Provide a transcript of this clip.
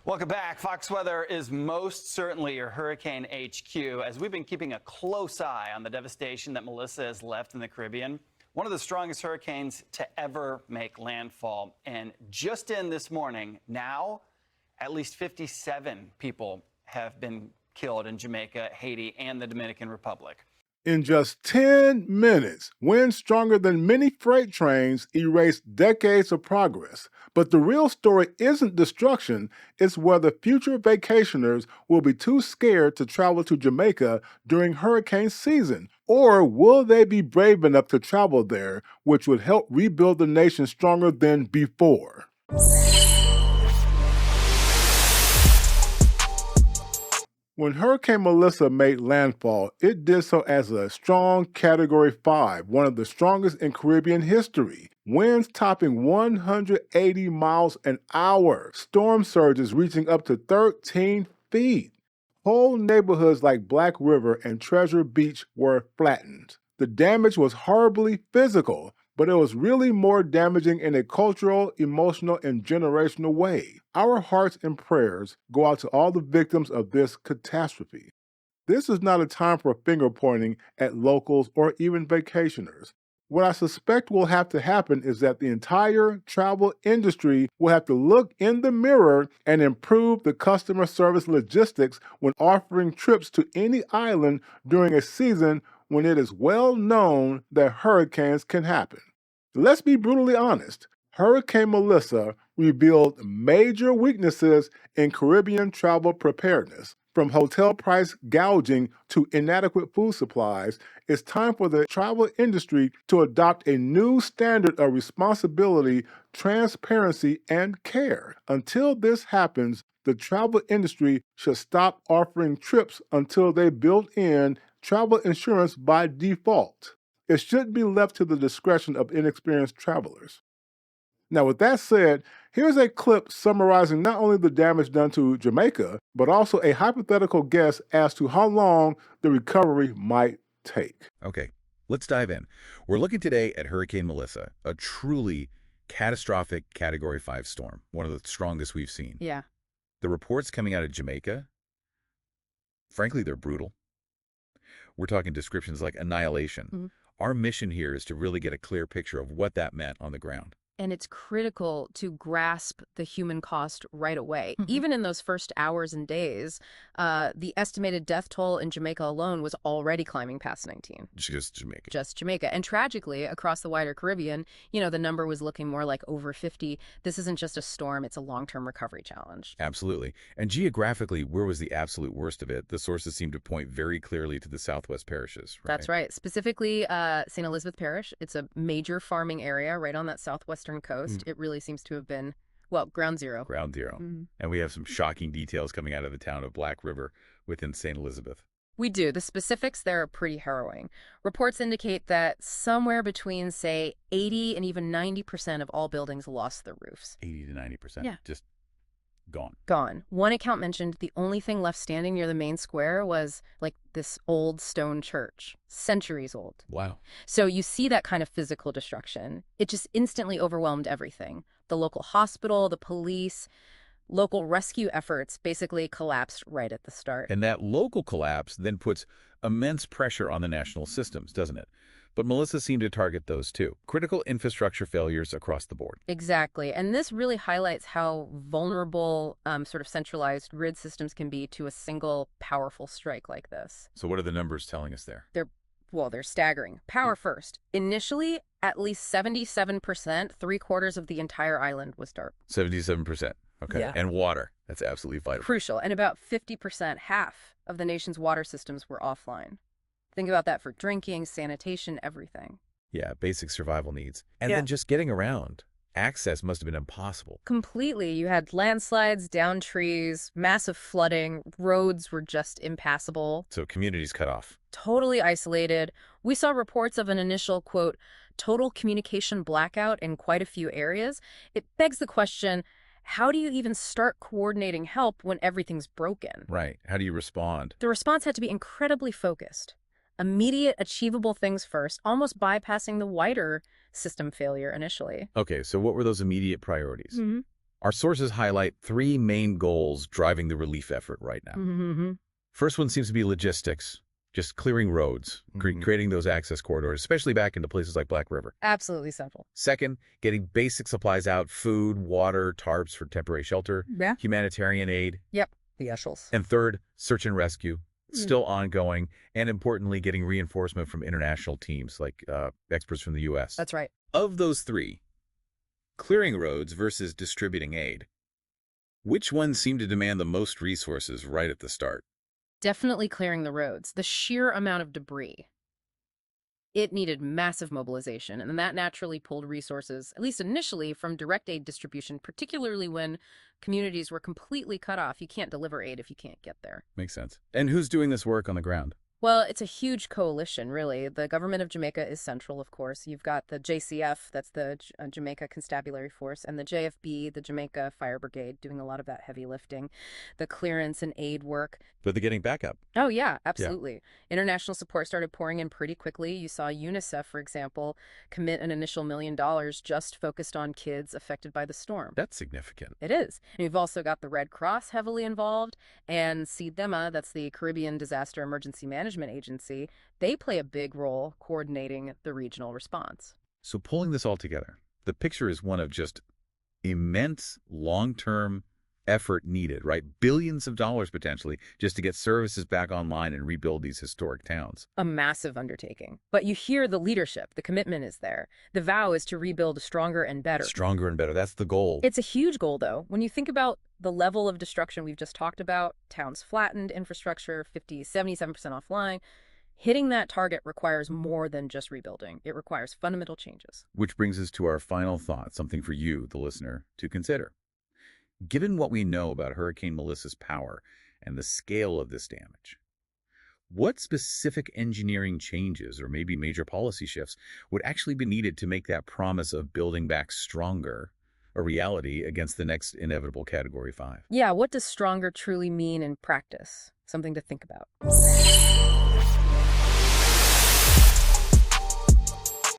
Welcome back. Fox Weather is most certainly your Hurricane HQ, as we've been keeping a close eye on the devastation that Melissa has left in the Caribbean. One of the strongest hurricanes to ever make landfall. And just in this morning, now at least 57 people have been killed in Jamaica, Haiti, and the Dominican Republic. In just 10 minutes, winds stronger than many freight trains erased decades of progress. But the real story isn't destruction, it's whether future vacationers will be too scared to travel to Jamaica during hurricane season. Or will they be brave enough to travel there, which would help rebuild the nation stronger than before? When Hurricane Melissa made landfall, it did so as a strong Category 5, one of the strongest in Caribbean history. Winds topping 180 miles an hour, storm surges reaching up to 13 feet. Whole neighborhoods like Black River and Treasure Beach were flattened. The damage was horribly physical, but it was really more damaging in a cultural, emotional, and generational way. Our hearts and prayers go out to all the victims of this catastrophe. This is not a time for finger pointing at locals or even vacationers. What I suspect will have to happen is that the entire travel industry will have to look in the mirror and improve the customer service logistics when offering trips to any island during a season when it is well known that hurricanes can happen. Let's be brutally honest. Hurricane Melissa revealed major weaknesses in Caribbean travel preparedness. From hotel price gouging to inadequate food supplies, it's time for the travel industry to adopt a new standard of responsibility, transparency, and care. Until this happens, the travel industry should stop offering trips until they build in travel insurance by default. It shouldn't be left to the discretion of inexperienced travelers. Now, with that said, here's a clip summarizing not only the damage done to Jamaica, but also a hypothetical guess as to how long the recovery might take. Okay, let's dive in. We're looking today at Hurricane Melissa, a truly catastrophic Category 5 storm, one of the strongest we've seen. Yeah. The reports coming out of Jamaica, frankly, they're brutal. We're talking descriptions like annihilation. Mhm. Our mission here is to really get a clear picture of what that meant on the ground. And it's critical to grasp the human cost right away. Even in those first hours and days, the estimated death toll in Jamaica alone was already climbing past 19. Just Jamaica. Just Jamaica. And tragically, across the wider Caribbean, the number was looking more like over 50. This isn't just a storm, it's a long-term recovery challenge. Absolutely. And geographically, where was the absolute worst of it? The sources seem to point very clearly to the southwest parishes, right? That's right. Specifically, St. Elizabeth Parish. It's a major farming area right on that southwestern coast. It really seems to have been, well, ground zero. Ground zero. And we have some shocking details coming out of the town of Black River within St. Elizabeth. We do. The specifics there are pretty harrowing. Reports indicate that somewhere between, say, 80 and even 90% of all buildings lost their roofs. 80 to 90%. Yeah. Just gone. Gone. One account mentioned the only thing left standing near the main square was like this old stone church, centuries old. Wow. So you see that kind of physical destruction. It just instantly overwhelmed everything. The local hospital, the police, local rescue efforts basically collapsed right at the start. And that local collapse then puts immense pressure on the national systems, doesn't it? But Melissa seemed to target those too. Critical infrastructure failures across the board. Exactly. And this really highlights how vulnerable sort of centralized grid systems can be to a single powerful strike like this. So what are the numbers telling us there? They're staggering. Power first. Initially, at least 77%, 3/4 of the entire island was dark. 77%. Okay. Yeah. And water. That's absolutely vital. Crucial. And about 50%, half of the nation's water systems were offline. Think about that for drinking, sanitation, everything. Yeah, basic survival needs. And then just getting around. Access must have been impossible. Completely. You had landslides, downed trees, massive flooding, roads were just impassable. So communities cut off. Totally isolated. We saw reports of an initial, quote, total communication blackout in quite a few areas. It begs the question, how do you even start coordinating help when everything's broken? Right. How do you respond? The response had to be incredibly focused. Immediate, achievable things first, almost bypassing the wider system failure initially. Okay, so what were those immediate priorities? Our sources highlight three main goals driving the relief effort right now. Mm-hmm. First one seems to be logistics, just clearing roads, creating those access corridors, especially back into places like Black River. Absolutely central. Second, getting basic supplies out, food, water, tarps for temporary shelter, Yeah. humanitarian aid. Yep. The eshels. And third, search and rescue, still ongoing, and importantly, getting reinforcement from international teams like experts from the U.S. That's right. Of those three, clearing roads versus distributing aid, which ones seem to demand the most resources right at the start? Definitely clearing the roads. The sheer amount of debris. It needed massive mobilization, and that naturally pulled resources, at least initially, from direct aid distribution, particularly when communities were completely cut off. You can't deliver aid if you can't get there. Makes sense. And who's doing this work on the ground? Well, it's a huge coalition, really. The government of Jamaica is central, of course. You've got the JCF, that's the Jamaica Constabulary Force, and the JFB, the Jamaica Fire Brigade, doing a lot of that heavy lifting, the clearance and aid work. But they're getting backup. Oh, yeah, absolutely. International support started pouring in pretty quickly. You saw UNICEF, for example, commit an initial $1 million just focused on kids affected by the storm. That's significant. It is. And you've also got the Red Cross heavily involved, and CDEMA, that's the Caribbean Disaster Emergency Management Agency. They play a big role coordinating the regional response. So pulling this all together, the picture is one of just immense long-term effort needed, right? Billions of dollars potentially just to get services back online and rebuild these historic towns. A massive undertaking. But you hear the leadership, the commitment is there. The vow is to rebuild stronger and better. Stronger and better, that's the goal. It's a huge goal, though. When you think about the level of destruction we've just talked about, towns flattened, infrastructure 77% offline, hitting that target requires more than just rebuilding. It requires fundamental changes. Which brings us to our final thought, something for you, the listener, to consider. Given what we know about Hurricane Melissa's power and the scale of this damage, what specific engineering changes or maybe major policy shifts would actually be needed to make that promise of building back stronger a reality against the next inevitable Category 5? Yeah, what does stronger truly mean in practice? Something to think about.